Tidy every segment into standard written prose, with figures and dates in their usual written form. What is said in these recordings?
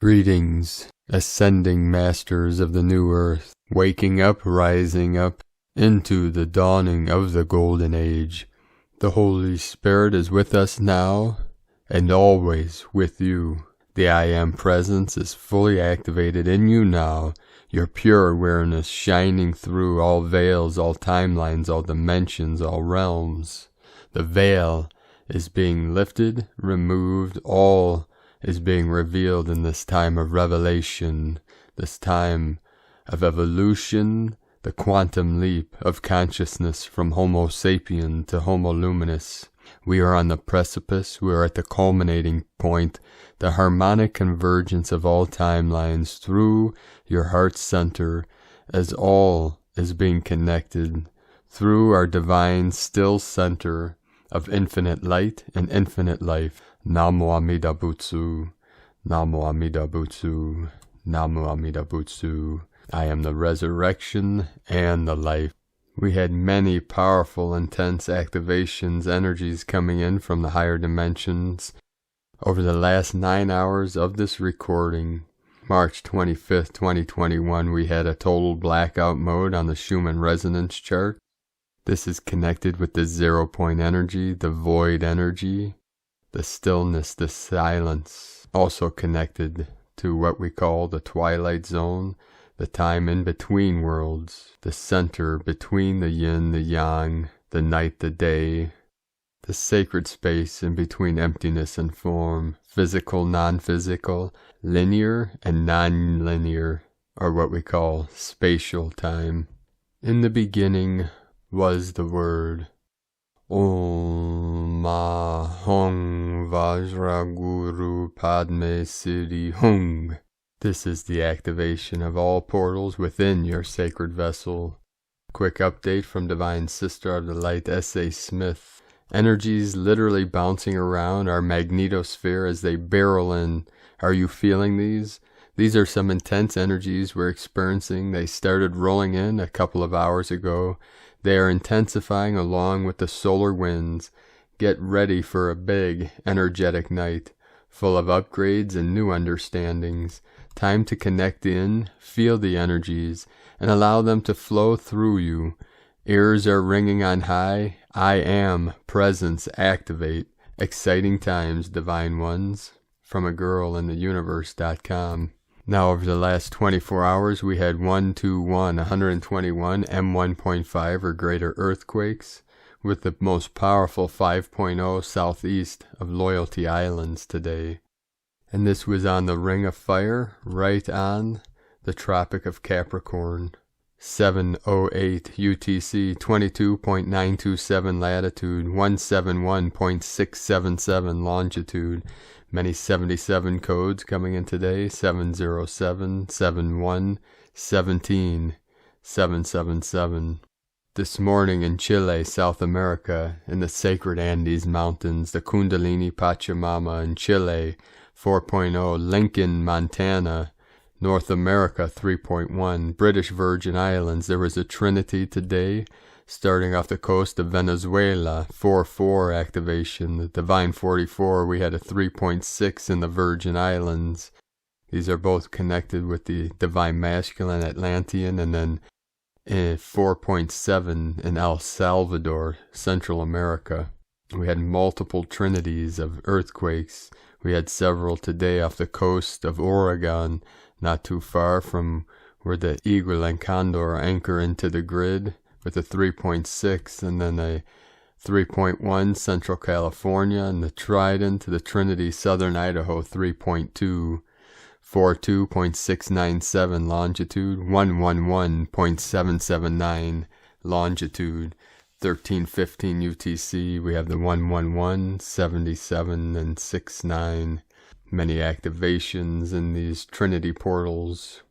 Greetings, ascending masters of the new earth, waking up, rising up, into the dawning of the golden age. The Holy Spirit is with us now, and always with you. The I Am presence is fully activated in you now, your pure awareness shining through all veils, all timelines, all dimensions, all realms. The veil is being lifted, removed, all is being revealed in this time of revelation, this time of evolution, the quantum leap of consciousness from Homo sapien to Homo luminous. We are on the precipice, we are at the culminating point, the harmonic convergence of all timelines through your heart center, as all is being connected through our divine still center of infinite light and infinite life. Namo Amida Butsu, Namo Amida Butsu, Namo Amida Butsu. I am the resurrection and the life. We had many powerful, intense activations, energies coming in from the higher dimensions over the last 9 hours of this recording. March 25th, 2021, we had a total blackout mode on the Schumann resonance chart. This is connected with the 0 point energy, the void energy, the stillness, the silence, also connected to what we call the twilight zone, the time in between worlds, the center between the yin, the yang, the night, the day, the sacred space in between emptiness and form, physical, non-physical, linear and non-linear, or what we call spatial time. In the beginning was the Word. Om Ma Hung Vajra Guru Padme Siddhi Hung. This is the activation of all portals within your sacred vessel. Quick update from Divine Sister of the Light S.A. Smith. Energies literally bouncing around our magnetosphere as they barrel in. Are you feeling these? These are some intense energies we're experiencing. They started rolling in a couple of hours ago. They are intensifying along with the solar winds. Get ready for a big, energetic night, full of upgrades and new understandings. Time to connect in, feel the energies, and allow them to flow through you. Ears are ringing on high. I am presence activate. Exciting times, divine ones. From agirlintheuniverse.com. Now, over the last 24 hours, we had 121 M1.5 or greater earthquakes, with the most powerful 5.0 southeast of Loyalty Islands today. And this was on the Ring of Fire, right on the Tropic of Capricorn. 7:08 UTC, 22.927 latitude, 171.677 longitude. Many 77 codes coming in today, 707, 71, 17, 777. This morning in Chile, South America, in the sacred Andes Mountains, the Kundalini Pachamama in Chile, 4.0, Lincoln, Montana, North America, 3.1, British Virgin Islands, there was a trinity today, starting off the coast of Venezuela, 4-4 activation. The Divine 44, we had a 3.6 in the Virgin Islands. These are both connected with the Divine Masculine Atlantean, and then 4.7 in El Salvador, Central America. We had multiple trinities of earthquakes. We had several today off the coast of Oregon, not too far from where the Eagle and Condor anchor into the grid, with a 3.6, and then a 3.1 Central California, and the Trident, the Trinity Southern Idaho 3.2, 42.697 longitude, 111.779 longitude, 1315 UTC. We have the 111, 77, and 69. Many activations in these Trinity portals.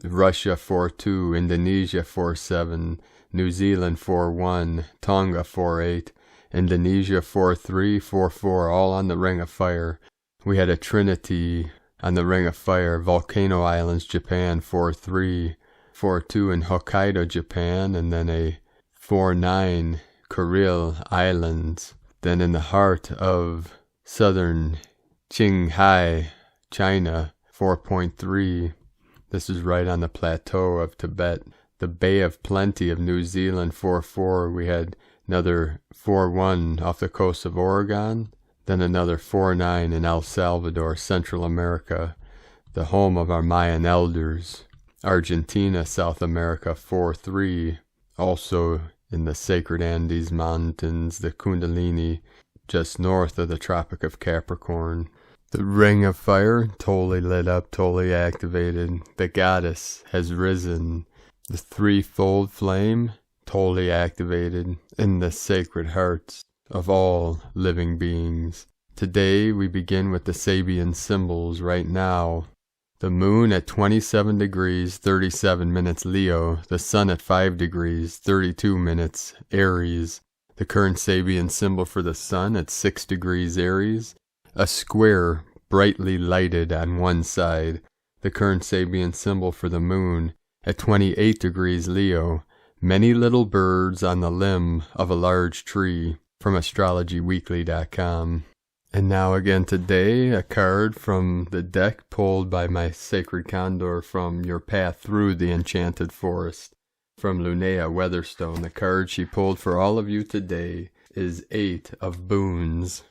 Russia 4.2, Indonesia 4.7, New Zealand 4.1, Tonga 4.8, Indonesia 4.3, 4.4, all on the Ring of Fire. We had a trinity on the Ring of Fire, Volcano Islands, Japan 4.3, 4.2 in Hokkaido, Japan, and then a 4.9 Kuril Islands. Then in the heart of southern Qinghai, China, 4.3. This is right on the plateau of Tibet. The Bay of Plenty of New Zealand, 4.4. We had another 4.1 off the coast of Oregon. Then another 4.9 in El Salvador, Central America, the home of our Mayan elders. Argentina, South America, 4.3. Also in the Sacred Andes Mountains, the Kundalini, just north of the Tropic of Capricorn. The Ring of Fire, totally lit up, totally activated. The Goddess has risen. The Threefold Flame, totally activated in the sacred hearts of all living beings. Today we begin with the Sabian symbols right now. The moon at 27 degrees 37 minutes Leo, the sun at 5 degrees 32 minutes Aries, the current Sabian symbol for the sun at 6 degrees Aries, a square brightly lighted on one side, the current Sabian symbol for the moon at 28 degrees Leo, many little birds on the limb of a large tree, from astrologyweekly.com. And now again today, a card from the deck pulled by my sacred Condor from Your Path Through the Enchanted Forest, from Linnea Weatherstone. The card she pulled for all of you today is 8 of Boons.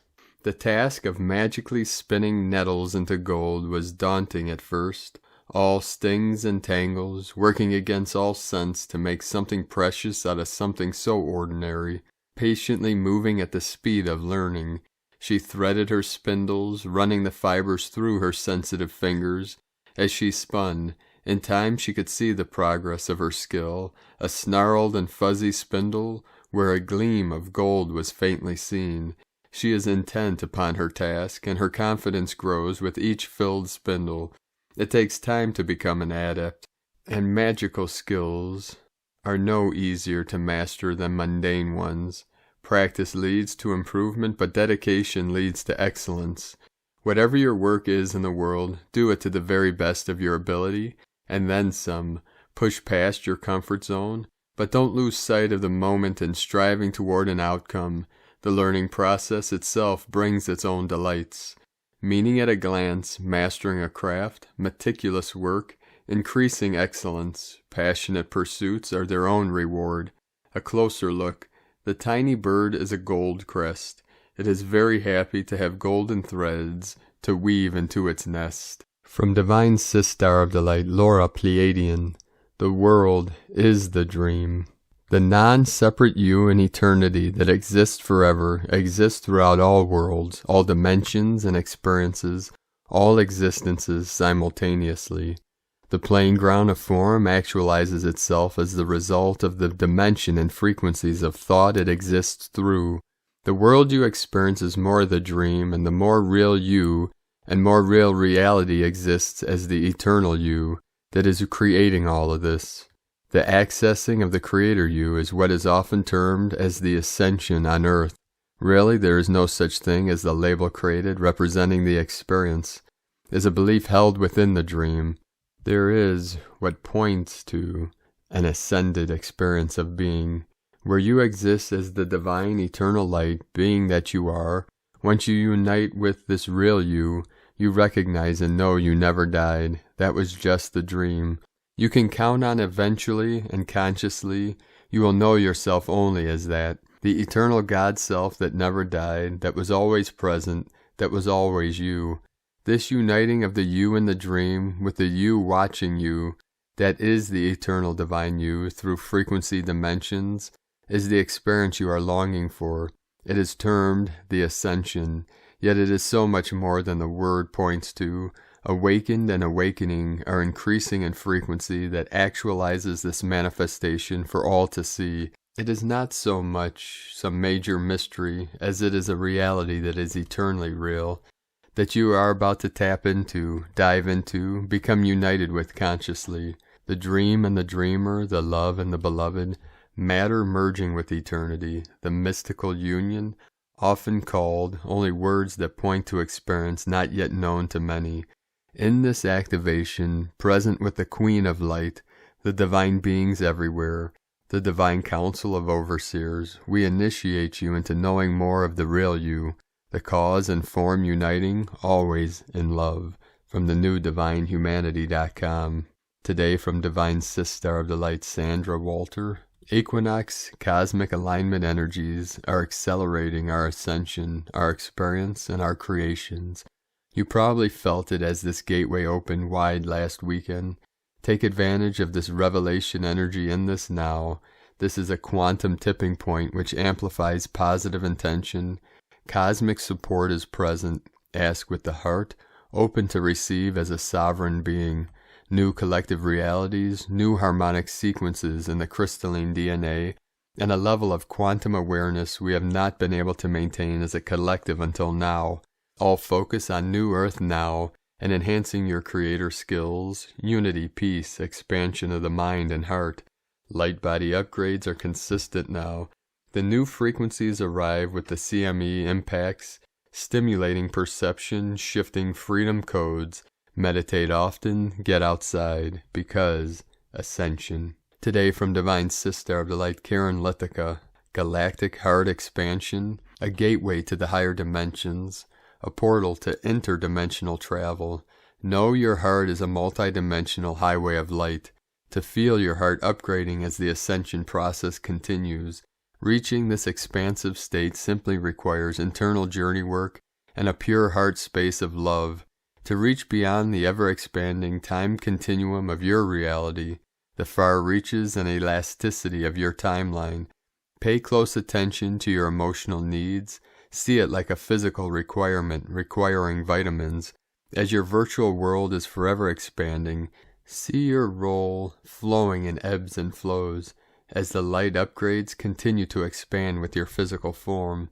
The task of magically spinning nettles into gold was daunting at first. All stings and tangles, working against all sense to make something precious out of something so ordinary. Patiently moving at the speed of learning, she threaded her spindles, running the fibers through her sensitive fingers. As she spun, in time she could see the progress of her skill, a snarled and fuzzy spindle where a gleam of gold was faintly seen. She is intent upon her task, and her confidence grows with each filled spindle. It takes time to become an adept, and magical skills are no easier to master than mundane ones. Practice leads to improvement, but dedication leads to excellence. Whatever your work is in the world, do it to the very best of your ability, and then some. Push past your comfort zone, but don't lose sight of the moment in striving toward an outcome. The learning process itself brings its own delights. Meaning at a glance, mastering a craft, meticulous work, increasing excellence, passionate pursuits are their own reward. A closer look, the tiny bird is a gold crest. It is very happy to have golden threads to weave into its nest. From Divine Sister of Delight, Laura Pleiadian, the world is the dream. The non-separate you in eternity that exists forever, exists throughout all worlds, all dimensions and experiences, all existences simultaneously. The playing ground of form actualizes itself as the result of the dimension and frequencies of thought it exists through. The world you experience is more the dream, and the more real you and more real reality exists as the eternal you that is creating all of this. The accessing of the Creator You is what is often termed as the Ascension on Earth. Really, there is no such thing as the label created representing the experience. It is a belief held within the dream. There is what points to an ascended experience of being, where you exist as the divine eternal light being that you are. Once you unite with this real you, you recognize and know you never died. That was just the dream. You can count on eventually and consciously, you will know yourself only as that, the eternal God self that never died, that was always present, that was always you. This uniting of the you in the dream with the you watching you, that is the eternal divine you through frequency dimensions, is the experience you are longing for. It is termed the Ascension, yet it is so much more than the word points to. Awakened and awakening are increasing in frequency that actualizes this manifestation for all to see. It is not so much some major mystery as it is a reality that is eternally real, that you are about to tap into, dive into, become united with consciously. The dream and the dreamer, the love and the beloved, matter merging with eternity, the mystical union, often called only words that point to experience not yet known to many. In this activation, present with the Queen of Light, the divine beings everywhere, the divine council of overseers, we initiate you into knowing more of the real you, the cause and form uniting, always in love. from the new divinehumanity.com. Today from Divine Sister of the Light Sandra Walter. Equinox cosmic alignment energies are accelerating our ascension, our experience, and our creations. You probably felt it as this gateway opened wide last weekend. Take advantage of this revelation energy in this now. This is a quantum tipping point which amplifies positive intention. Cosmic support is present. Ask with the heart, open to receive as a sovereign being. New collective realities, new harmonic sequences in the crystalline DNA, and a level of quantum awareness we have not been able to maintain as a collective until now. All focus on New Earth now and enhancing your creator skills, unity, peace, expansion of the mind and heart. Light body upgrades are consistent now. The new frequencies arrive with the CME impacts, stimulating perception, shifting freedom codes. Meditate often, get outside, because Ascension. Today from Divine Sister of the Light Karen Lithica, Galactic Heart Expansion, a gateway to the higher dimensions, a portal to interdimensional travel. Know your heart is a multidimensional highway of light. To feel your heart upgrading as the ascension process continues. Reaching this expansive state simply requires internal journey work and a pure heart space of love. To reach beyond the ever-expanding time continuum of your reality, the far reaches and elasticity of your timeline, pay close attention to your emotional needs. See it like a physical requirement requiring vitamins. As your virtual world is forever expanding, see your role flowing in ebbs and flows. As the light upgrades, continue to expand with your physical form.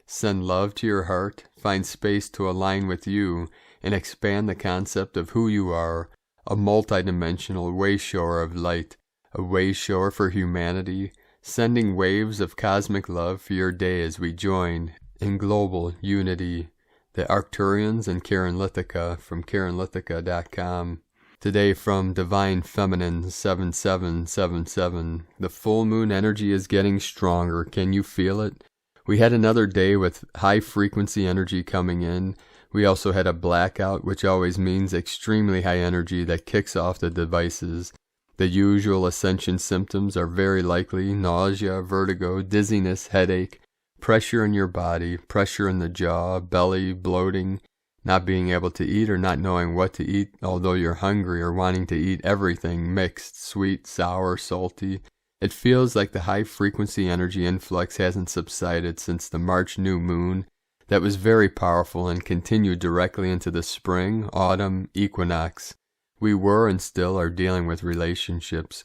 Send love to your heart, find space to align with you, and expand the concept of who you are, a multidimensional wayshower of light, a wayshower for humanity, sending waves of cosmic love for your day as we join in global unity. The Arcturians and Karen Lithica from KarenLithica.com. Today from Divine Feminine 7777. The full moon energy is getting stronger. Can you feel it? We had another day with high frequency energy coming in. We also had a blackout, which always means extremely high energy that kicks off the devices. The usual ascension symptoms are very likely nausea, vertigo, dizziness, headache, pressure in your body, pressure in the jaw, belly, bloating, not being able to eat or not knowing what to eat, although you're hungry or wanting to eat everything mixed, sweet, sour, salty. It feels like the high frequency energy influx hasn't subsided since the March new moon. That was very powerful and continued directly into the spring, autumn, equinox. We were and still are dealing with relationships,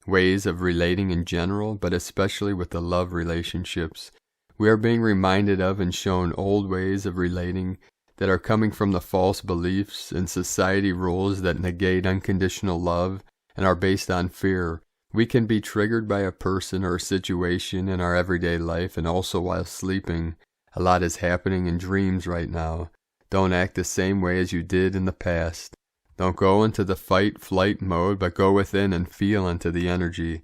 ways of relating in general, but especially with the love relationships. We are being reminded of and shown old ways of relating that are coming from the false beliefs and society rules that negate unconditional love and are based on fear. We can be triggered by a person or a situation in our everyday life and also while sleeping. A lot is happening in dreams right now. Don't act the same way as you did in the past. Don't go into the fight-flight mode, but go within and feel into the energy.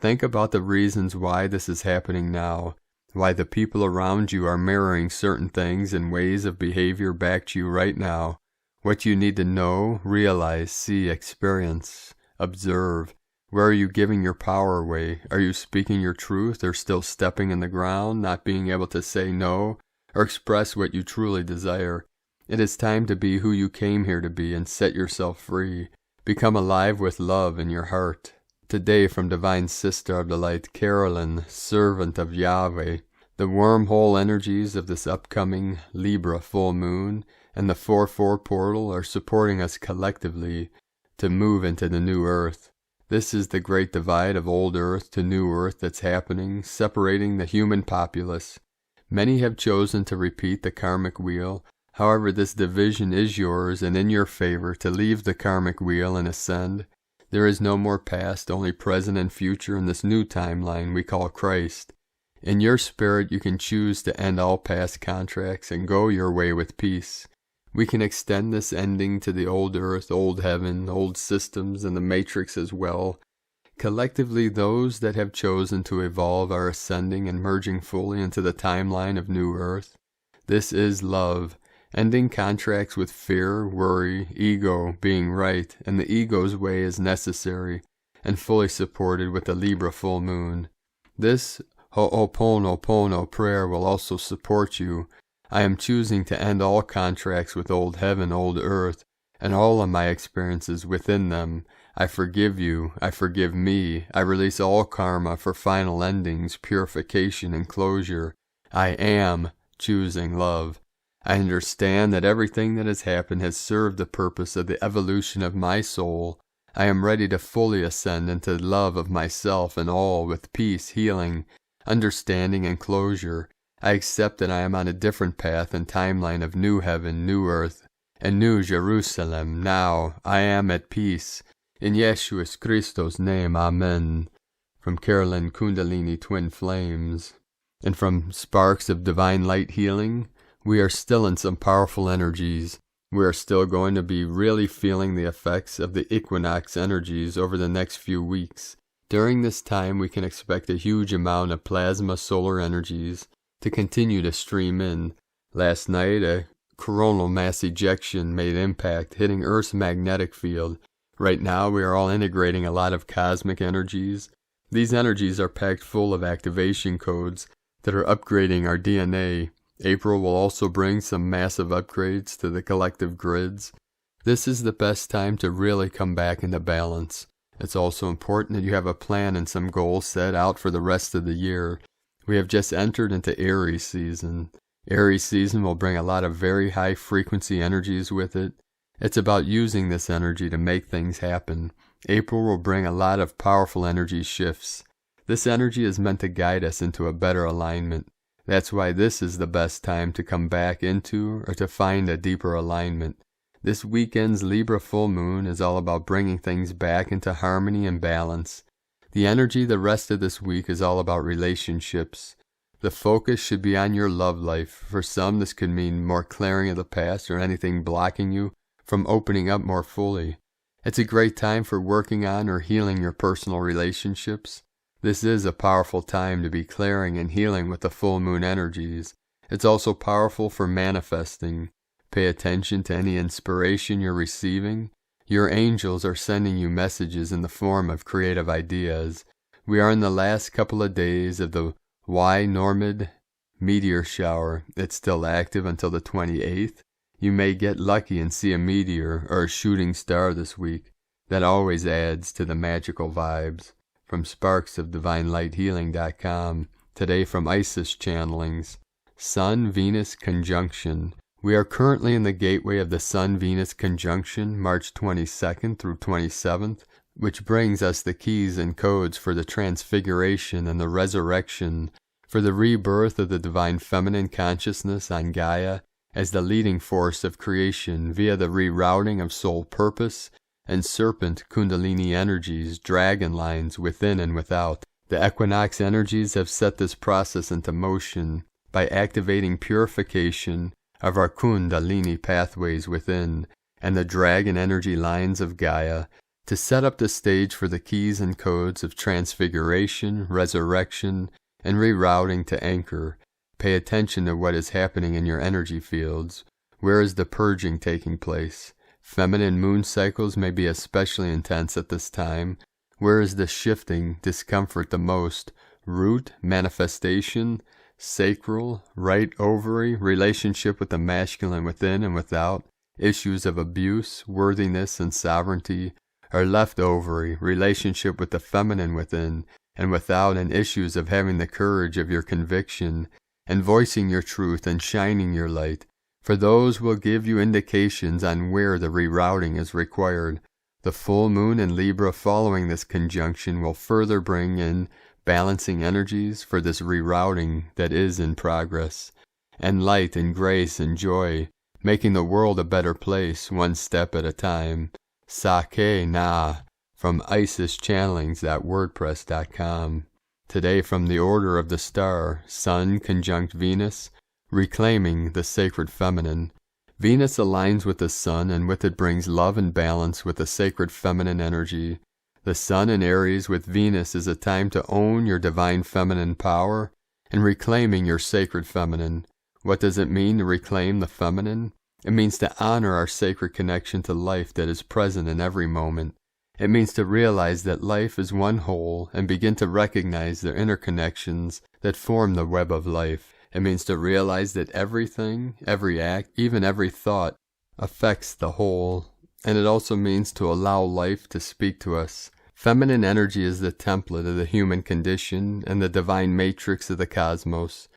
Think about the reasons why this is happening now, why the people around you are mirroring certain things and ways of behavior back to you right now, what you need to know, realize, see, experience, observe. Where are you giving your power away? Are you speaking your truth or still stepping in the ground, not being able to say no or express what you truly desire? It is time to be who you came here to be and set yourself free. Become alive with love in your heart. Today from Divine Sister of the Light, Carolyn, Servant of Yahweh, the wormhole energies of this upcoming Libra full moon and the 4-4 portal are supporting us collectively to move into the new earth. This is the great divide of old earth to new earth that's happening, separating the human populace. Many have chosen to repeat the karmic wheel. However, this division is yours and in your favor to leave the karmic wheel and ascend. There is no more past, only present and future in this new timeline we call Christ. In your spirit, you can choose to end all past contracts and go your way with peace. We can extend this ending to the old earth, old heaven, old systems, and the matrix as well. Collectively, those that have chosen to evolve are ascending and merging fully into the timeline of new earth. This is love, ending contracts with fear, worry, ego being right, and the ego's way is necessary and fully supported with the Libra full moon. This Ho'oponopono prayer will also support you. I am choosing to end all contracts with old heaven, old earth, and all of my experiences within them. I forgive you, I forgive me, I release all karma for final endings, purification, and closure. I am choosing love. I understand that everything that has happened has served the purpose of the evolution of my soul. I am ready to fully ascend into love of myself and all with peace, healing, understanding, and closure. I accept that I am on a different path and timeline of new heaven, new earth, and new Jerusalem. Now I am at peace. In Yeshua Christo's name, Amen. From Carolyn Kundalini Twin Flames. And from Sparks of Divine Light Healing, we are still in some powerful energies. We are still going to be really feeling the effects of the Equinox energies over the next few weeks. During this time, we can expect a huge amount of plasma solar energies to continue to stream in. Last night, a coronal mass ejection made impact, hitting Earth's magnetic field. Right now, we are all integrating a lot of cosmic energies. These energies are packed full of activation codes that are upgrading our DNA. April will also bring some massive upgrades to the collective grids. This is the best time to really come back into balance. It's also important that you have a plan and some goals set out for the rest of the year. We have just entered into Aries season. Aries season will bring a lot of very high frequency energies with it. It's about using this energy to make things happen. April will bring a lot of powerful energy shifts. This energy is meant to guide us into a better alignment. That's why this is the best time to come back into or to find a deeper alignment. This weekend's Libra full moon is all about bringing things back into harmony and balance. The energy the rest of this week is all about relationships. The focus should be on your love life. For some, this could mean more clearing of the past or anything blocking you from opening up more fully. It's a great time for working on or healing your personal relationships. This is a powerful time to be clearing and healing with the full moon energies. It's also powerful for manifesting. Pay attention to any inspiration you're receiving. Your angels are sending you messages in the form of creative ideas. We are in the last couple of days of the Y-Normid meteor shower. It's still active until the 28th. You may get lucky and see a meteor or a shooting star this week. That always adds to the magical vibes. From sparksofdivinelighthealing.com. Today from Isis Channelings. Sun-Venus Conjunction. We are currently in the gateway of the Sun-Venus Conjunction, March 22nd through 27th, which brings us the keys and codes for the Transfiguration and the Resurrection, for the rebirth of the Divine Feminine Consciousness on Gaia, as the leading force of creation via the rerouting of soul purpose and serpent kundalini energies, dragon lines within and without. The equinox energies have set this process into motion by activating purification of our kundalini pathways within and the dragon energy lines of Gaia to set up the stage for the keys and codes of transfiguration, resurrection, and rerouting to anchor. Pay attention to what is happening in your energy fields. Where is the purging taking place? Feminine moon cycles may be especially intense at this time. Where is the shifting discomfort the most? Root, manifestation, sacral, right ovary, relationship with the masculine within and without, issues of abuse, worthiness, and sovereignty, or left ovary, relationship with the feminine within and without, and issues of having the courage of your conviction and voicing your truth and shining your light, for those will give you indications on where the rerouting is required. The full moon in Libra following this conjunction will further bring in balancing energies for this rerouting that is in progress, and light and grace and joy, making the world a better place one step at a time. Sake Na from IsisChannelings.wordpress.com. Today from the Order of the Star, Sun conjunct Venus, reclaiming the sacred feminine. Venus aligns with the Sun and with it brings love and balance with the sacred feminine energy. The Sun in Aries with Venus is a time to own your divine feminine power and reclaiming your sacred feminine. What does it mean to reclaim the feminine? It means to honor our sacred connection to life that is present in every moment. It means to realize that life is one whole and begin to recognize the interconnections that form the web of life. It means to realize that everything, every act, even every thought, affects the whole. And it also means to allow life to speak to us. Feminine energy is the template of the human condition and the divine matrix of the cosmos.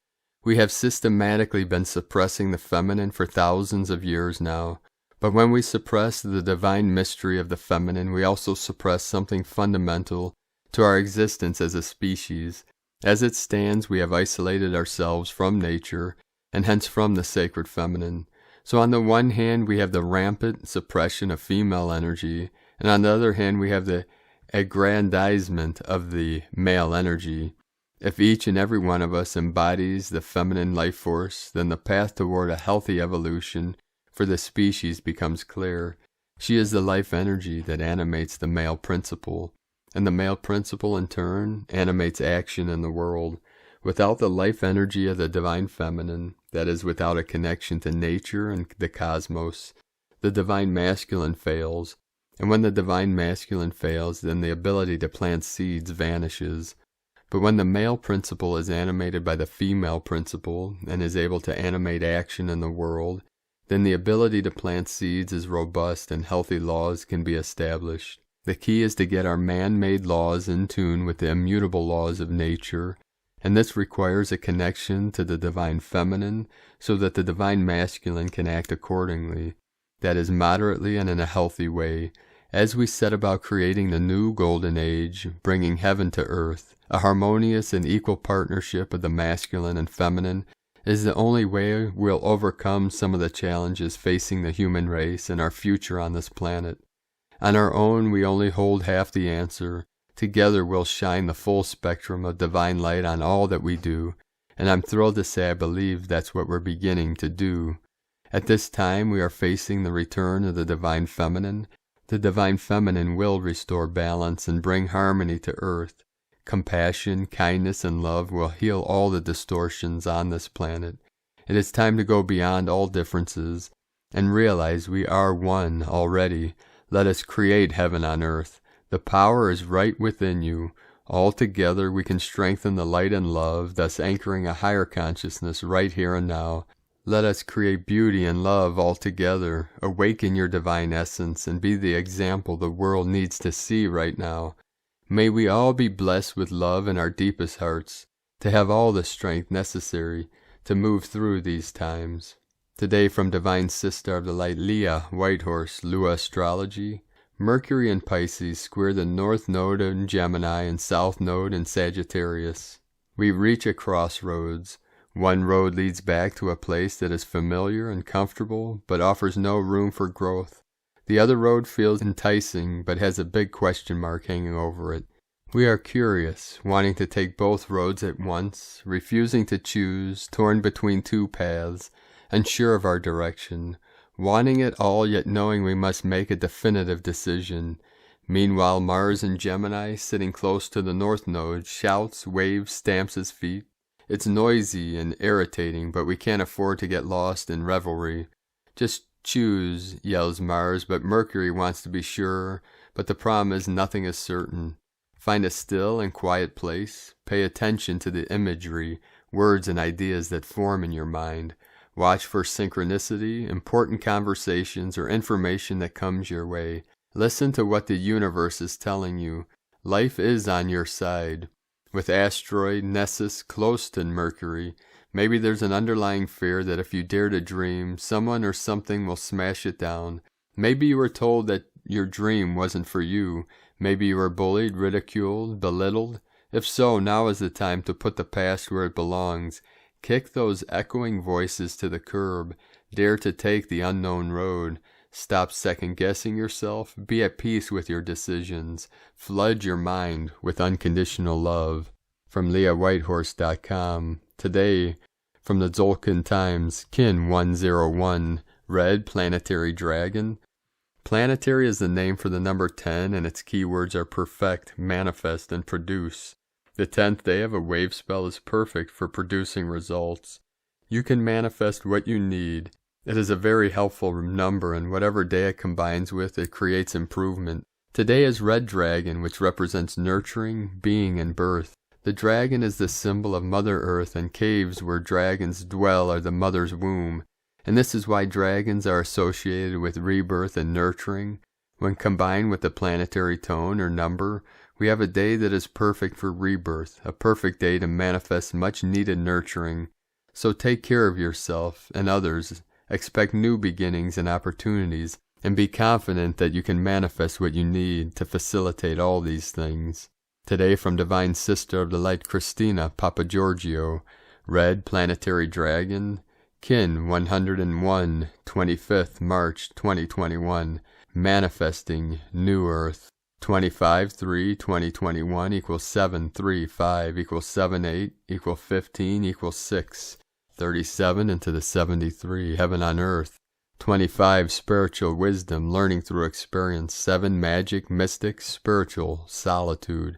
We have systematically been suppressing the feminine for thousands of years now. But when we suppress the divine mystery of the feminine, we also suppress something fundamental to our existence as a species. As it stands, we have isolated ourselves from nature, and hence from the sacred feminine. So on the one hand, we have the rampant suppression of female energy, and on the other hand, we have the aggrandizement of the male energy. If each and every one of us embodies the feminine life force, then the path toward a healthy evolution for the species becomes clear. She is the life energy that animates the male principle, and the male principle in turn animates action in the world. Without the life energy of the divine feminine, that is, without a connection to nature and the cosmos, the divine masculine fails. And when the divine masculine fails, then the ability to plant seeds vanishes. But when the male principle is animated by the female principle and is able to animate action in the world, then the ability to plant seeds is robust and healthy laws can be established. The key is to get our man-made laws in tune with the immutable laws of nature, and this requires a connection to the divine feminine so that the divine masculine can act accordingly, that is, moderately and in a healthy way. As we set about creating the new golden age, bringing heaven to earth, a harmonious and equal partnership of the masculine and feminine is the only way we'll overcome some of the challenges facing the human race and our future on this planet. On our own, we only hold half the answer. Together we'll shine the full spectrum of divine light on all that we do, and I'm thrilled to say I believe that's what we're beginning to do. At this time, we are facing the return of the divine feminine. The divine feminine will restore balance and bring harmony to earth. Compassion, kindness, and love will heal all the distortions on this planet. It is time to go beyond all differences and realize we are one already. Let us create heaven on earth. The power is right within you. All together we can strengthen the light and love, thus anchoring a higher consciousness right here and now. Let us create beauty and love all together. Awaken your divine essence and be the example the world needs to see right now. May we all be blessed with love in our deepest hearts, to have all the strength necessary to move through these times. Today from Divine Sister of the Light Leah Whitehorse, Lua Astrology, Mercury in Pisces square the North Node in Gemini and South Node in Sagittarius. We reach a crossroads. One road leads back to a place that is familiar and comfortable, but offers no room for growth. The other road feels enticing, but has a big question mark hanging over it. We are curious, wanting to take both roads at once, refusing to choose, torn between two paths, unsure of our direction, wanting it all yet knowing we must make a definitive decision. Meanwhile, Mars in Gemini, sitting close to the North Node, shouts, waves, stamps his feet. It's noisy and irritating, but we can't afford to get lost in revelry. Just choose, yells Mars, but Mercury wants to be sure, but the problem is nothing is certain. Find a still and quiet place. Pay attention to the imagery, words and ideas that form in your mind. Watch for synchronicity, important conversations, or information that comes your way. Listen to what the universe is telling you. Life is on your side. With asteroid Nessus close to Mercury, maybe there's an underlying fear that if you dare to dream, someone or something will smash it down. Maybe you were told that your dream wasn't for you. Maybe you were bullied, ridiculed, belittled. If so, now is the time to put the past where it belongs. Kick those echoing voices to the curb. Dare to take the unknown road. Stop second-guessing yourself. Be at peace with your decisions. Flood your mind with unconditional love. From LeahWhitehorse.com. Today, from the Tzolk'in Times, Kin 101, Red Planetary Dragon. Planetary is the name for the number 10, and its keywords are perfect, manifest, and produce. The 10th day of a wave spell is perfect for producing results. You can manifest what you need. It is a very helpful number, and whatever day it combines with, it creates improvement. Today is Red Dragon, which represents nurturing, being, and birth. The dragon is the symbol of Mother Earth, and caves where dragons dwell are the mother's womb. And this is why dragons are associated with rebirth and nurturing. When combined with the planetary tone or number, we have a day that is perfect for rebirth, a perfect day to manifest much needed nurturing. So take care of yourself and others, expect new beginnings and opportunities, and be confident that you can manifest what you need to facilitate all these things. Today from Divine Sister of the Light Christina Papa Giorgio, Red Planetary Dragon, Kin 101, 25th March 2021, Manifesting New Earth. 25-3-2021 equals 7-3-5 equals 7-8 equals 15 equals 6. 37 into the 73, Heaven on Earth. 25, Spiritual Wisdom, Learning Through Experience. 7, Magic, Mystic, Spiritual, Solitude.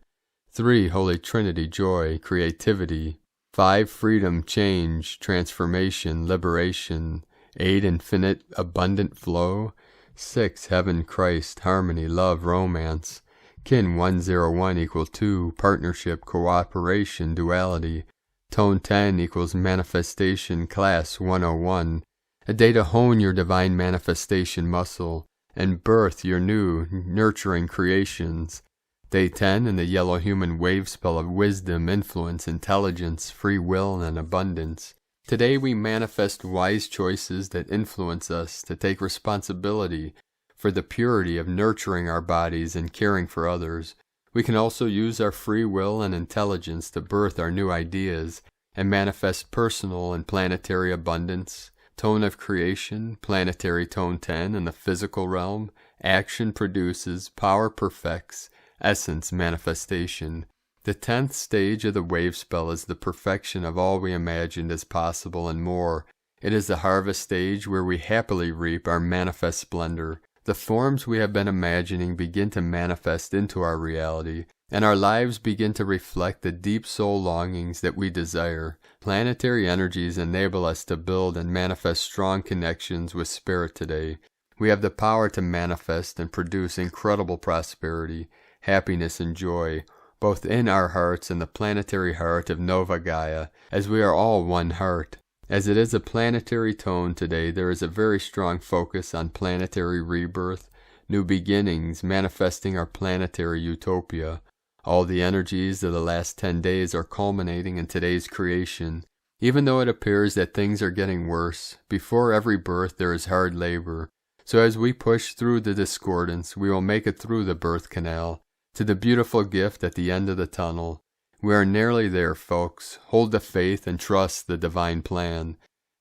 3, Holy Trinity, Joy, Creativity. 5, Freedom, Change, Transformation, Liberation. 8, Infinite, Abundant Flow. 6, Heaven, Christ, Harmony, Love, Romance. Kin 101 equals 2, Partnership, Cooperation, Duality. Tone 10 equals Manifestation, Class 101. A day to hone your divine manifestation muscle and birth your new, nurturing creations. Day 10 in the yellow human wave spell of wisdom, influence, intelligence, free will, and abundance. Today we manifest wise choices that influence us to take responsibility for the purity of nurturing our bodies and caring for others. We can also use our free will and intelligence to birth our new ideas and manifest personal and planetary abundance. Tone of creation, planetary tone 10 in the physical realm. Action produces, power perfects, essence manifestation. The 10th stage of the wave spell is the perfection of all we imagined as possible and more. It is the harvest stage where we happily reap our manifest splendor. The forms we have been imagining begin to manifest into our reality, and our lives begin to reflect the deep soul longings that we desire. Planetary energies enable us to build and manifest strong connections with Spirit today. We have the power to manifest and produce incredible prosperity, happiness, and joy, both in our hearts and the planetary heart of Nova Gaia, as we are all one heart. As it is a planetary tone today, there is a very strong focus on planetary rebirth, new beginnings, manifesting our planetary utopia. All the energies of the last 10 days are culminating in today's creation. Even though it appears that things are getting worse, before every birth there is hard labor. So as we push through the discordance, we will make it through the birth canal, to the beautiful gift at the end of the tunnel. We are nearly there, folks. Hold the faith and trust the divine plan.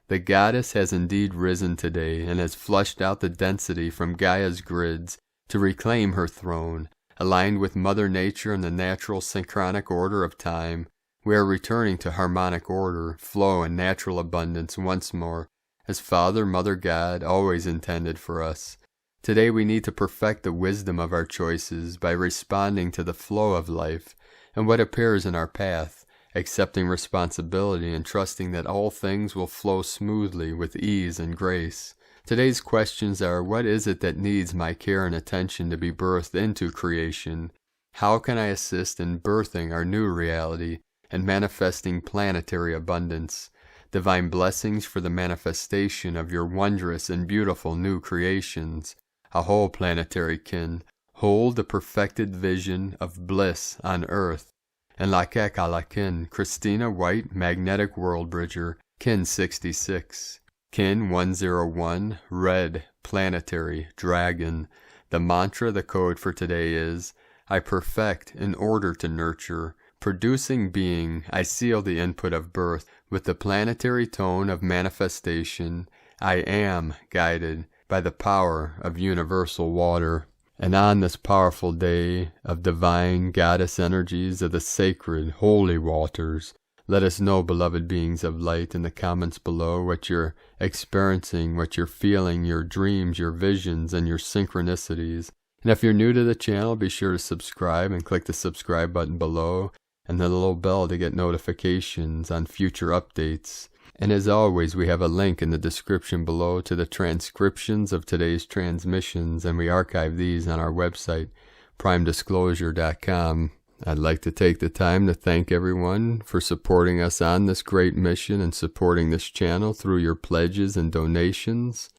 The goddess has indeed risen today and has flushed out the density from Gaia's grids to reclaim her throne. Aligned with Mother Nature and the natural synchronic order of time, we are returning to harmonic order, flow, and natural abundance once more, as Father, Mother, God always intended for us. Today we need to perfect the wisdom of our choices by responding to the flow of life and what appears in our path, accepting responsibility and trusting that all things will flow smoothly with ease and grace. Today's questions are, what is it that needs my care and attention to be birthed into creation? How can I assist in birthing our new reality and manifesting planetary abundance? Divine blessings for the manifestation of your wondrous and beautiful new creations. A whole planetary kin, hold the perfected vision of bliss on earth. And Lakek Alakin, Christina White, Magnetic World Bridger, Kin 66. Kin 101, Red, Planetary, Dragon. The mantra, the code for today is, I perfect in order to nurture. Producing being, I seal the input of birth with the planetary tone of manifestation. I am guided by the power of universal water. And on this powerful day of divine goddess energies of the sacred, holy waters, let us know, beloved beings of light, in the comments below what you're experiencing, what you're feeling, your dreams, your visions, and your synchronicities. And if you're new to the channel, be sure to subscribe and click the subscribe button below and the little bell to get notifications on future updates. And as always, we have a link in the description below to the transcriptions of today's transmissions, and we archive these on our website, primedisclosure.com. I'd like to take the time to thank everyone for supporting us on this great mission and supporting this channel through your pledges and donations.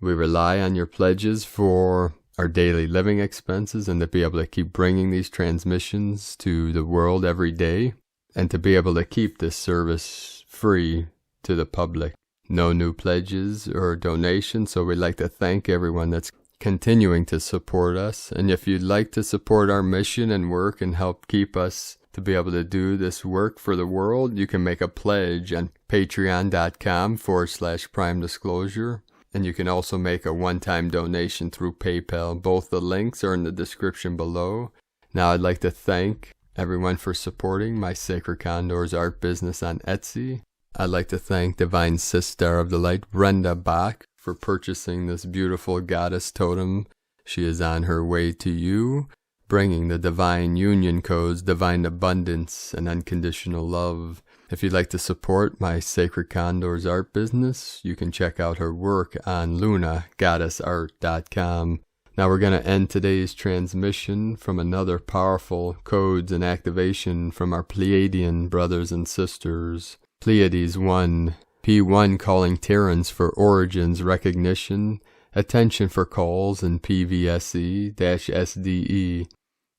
We rely on your pledges for our daily living expenses and to be able to keep bringing these transmissions to the world every day and to be able to keep this service free to the public. No new pledges or donations, so we'd like to thank everyone that's continuing to support us. And if you'd like to support our mission and work and help keep us to be able to do this work for the world, you can make a pledge on patreon.com/primedisclosure. And you can also make a one-time donation through PayPal. Both the links are in the description below. Now I'd like to thank everyone for supporting my Sacred Condors art business on Etsy. I'd like to thank Divine Sister of the Light, Brenda Bach, for purchasing this beautiful goddess totem. She is on her way to you, bringing the divine union codes, divine abundance, and unconditional love. If you'd like to support my Sacred Condors art business, you can check out her work on lunagoddessart.com. Now we're going to end today's transmission from another powerful codes and activation from our Pleiadian brothers and sisters. Pleiades 1, P1 calling Terrans for origins recognition, attention for calls, and PVSE-SDE.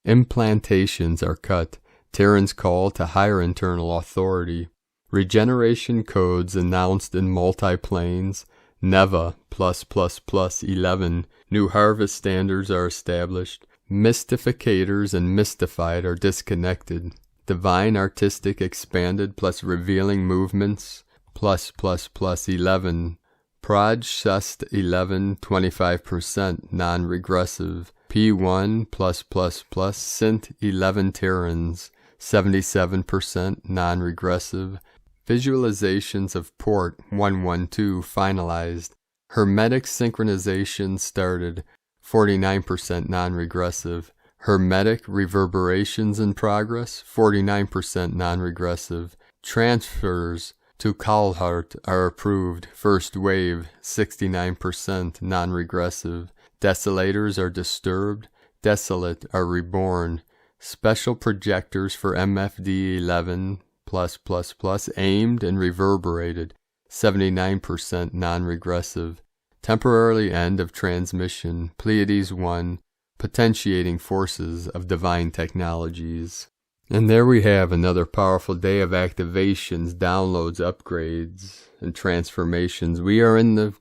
Implantations are cut. Terrans call to higher internal authority. Regeneration codes announced in multi-planes. Neva +++11. New harvest standards are established. Mystificators and mystified are disconnected. Divine artistic expanded plus revealing movements +++11. Proj 11 25% non-regressive. P1 +++ Sint 11 Terrans 77% non-regressive. Visualizations of Port 112 finalized. Hermetic synchronization started 49% non-regressive. Hermetic reverberations in progress, 49% non-regressive. Transfers to Kalhart are approved, first wave, 69% non-regressive. Desolators are disturbed, desolate are reborn. Special projectors for MFD 11 +++ aimed and reverberated, 79% non-regressive. Temporarily end of transmission, Pleiades 1, potentiating forces of divine technologies. And there we have another powerful day of activations, downloads, upgrades, and transformations. We are in the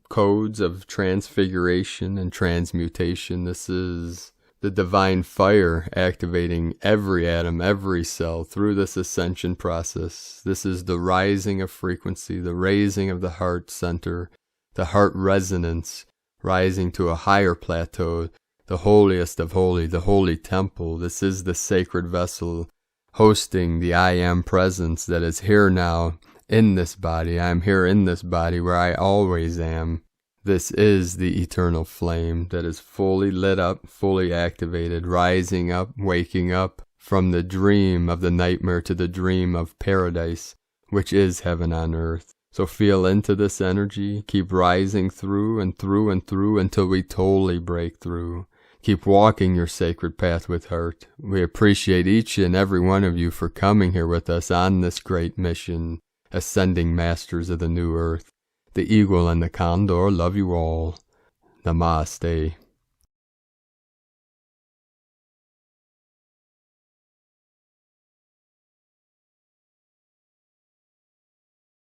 codes of transfiguration and transmutation. This is the divine fire activating every atom, every cell through this ascension process. This is the rising of frequency, the raising of the heart center, the heart resonance, rising to a higher plateau, the holiest of holy, the holy temple. This is the sacred vessel hosting the I am presence that is here now in this body. I am here in this body where I always am. This is the eternal flame that is fully lit up, fully activated, rising up, waking up from the dream of the nightmare to the dream of paradise, which is heaven on earth. So feel into this energy, keep rising through and through and through until we totally break through. Keep walking your sacred path with heart. We appreciate each and every one of you for coming here with us on this great mission, ascending masters of the new earth. The eagle and the condor love you all. Namaste.